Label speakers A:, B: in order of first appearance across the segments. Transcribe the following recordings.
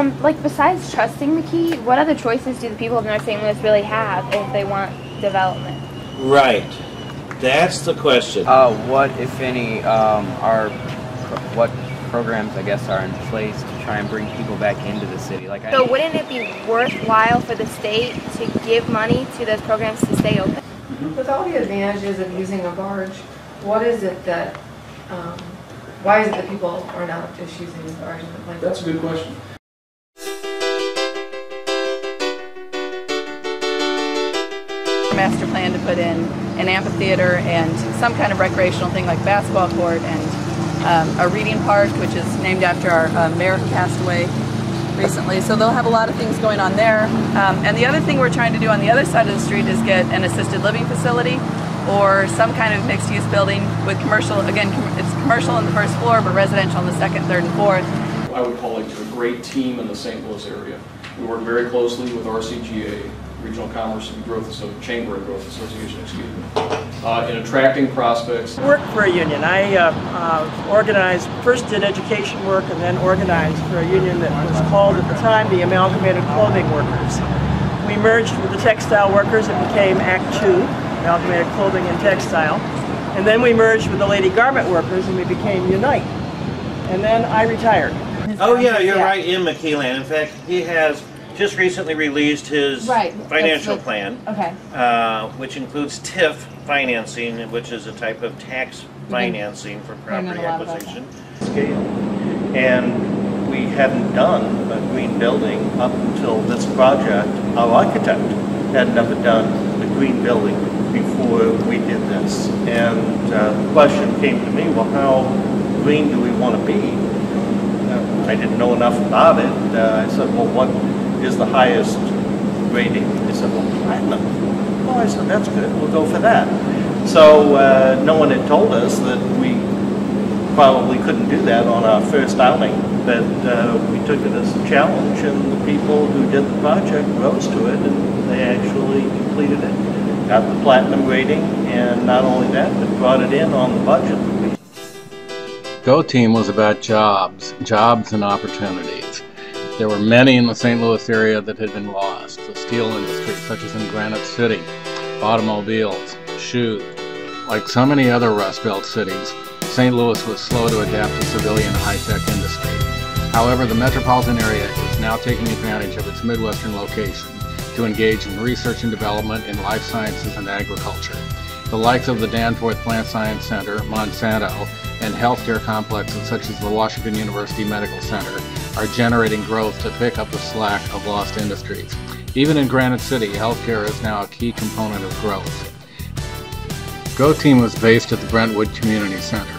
A: Like besides trusting the key, what other choices do the people of North St. Louis really have if they want development?
B: Right. That's the question.
C: What, if any, what programs, I guess, are in place to try and bring people back into the city?
A: So wouldn't it be worthwhile for the state to give money to those programs to stay open?
D: With all the advantages of using a barge, what is it that, why is it that people are not just using the barge?
E: That's a good question.
F: Master plan to put in an amphitheater and some kind of recreational thing like basketball court and a reading park, which is named after our mayor who passed away recently. So they'll have a lot of things going on there. And the other thing we're trying to do on the other side of the street is get an assisted living facility or some kind of mixed-use building with commercial. Again, it's commercial on the first floor, but residential on the second, third, and fourth.
E: I would call it a great team in the St. Louis area. We work very closely with RCGA, Regional Commerce and Growth Chamber and Growth Association, excuse me, in attracting prospects.
G: I worked for a union. I organized, first did education work and then organized for a union that was called at the time the Amalgamated Clothing Workers. We merged with the textile workers and became Act 2, Amalgamated Clothing and Textile. And then we merged with the Lady Garment Workers and we became Unite. And then I retired.
B: Oh yeah, you're right, Ian McKeelan. In fact, he has just recently released his financial plan, which includes TIF financing, which is a type of tax financing for property acquisition.
H: And we hadn't done a green building up until this project. Our architect had never done a green building before we did this. And the question came to me, well, how green do we want to be? I didn't know enough about it. I said, well, what is the highest rating? They said, well, platinum. Well, I said, that's good, we'll go for that. So no one had told us that we probably couldn't do that on our first outing, but we took it as a challenge, and the people who did the project rose to it, and they actually completed it. Got the platinum rating, and not only that, but brought it in on the budget.
I: Go-Team was about jobs and opportunities. There were many in the St. Louis area that had been lost. The steel industry, such as in Granite City, automobiles, shoes. Like so many other Rust Belt cities, St. Louis was slow to adapt to civilian high-tech industry. However, the metropolitan area is now taking advantage of its Midwestern location to engage in research and development in life sciences and agriculture. The likes of the Danforth Plant Science Center, Monsanto, and healthcare complexes such as the Washington University Medical Center are generating growth to pick up the slack of lost industries. Even in Granite City, healthcare is now a key component of growth. Go-Team was based at the Brentwood Community Center.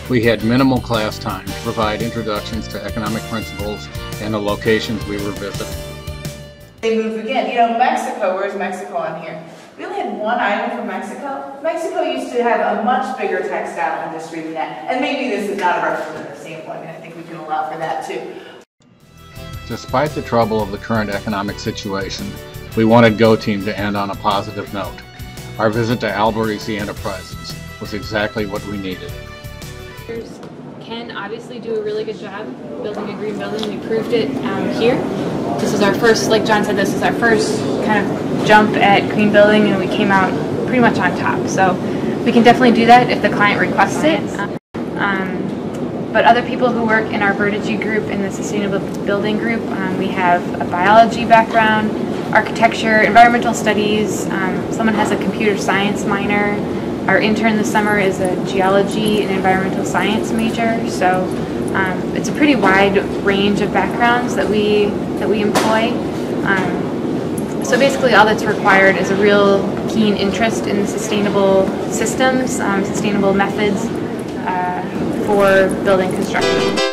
I: We had minimal class time to provide introductions to economic principles and the locations we were visiting.
F: They moved again. You know, Mexico, where's Mexico on here? We only had one item from Mexico. Mexico used to have a much bigger textile industry than that. And maybe this is not a representative sample. I mean, I think we can allow for that too.
I: Despite the trouble of the current economic situation, we wanted Go-Team to end on a positive note. Our visit to Alberese Enterprises was exactly what we needed.
A: Can obviously do a really good job building a green building. We proved it here. This is our first, like John said, this is our first kind of jump at green building, and we came out pretty much on top. So we can definitely do that if the client requests it. But other people who work in our Vertigy group, in the Sustainable Building group, we have a biology background, architecture, environmental studies, someone has a computer science minor. Our intern this summer is a geology and environmental science major, so it's a pretty wide range of backgrounds that we employ. So basically all that's required is a real keen interest in sustainable systems, sustainable methods for building construction.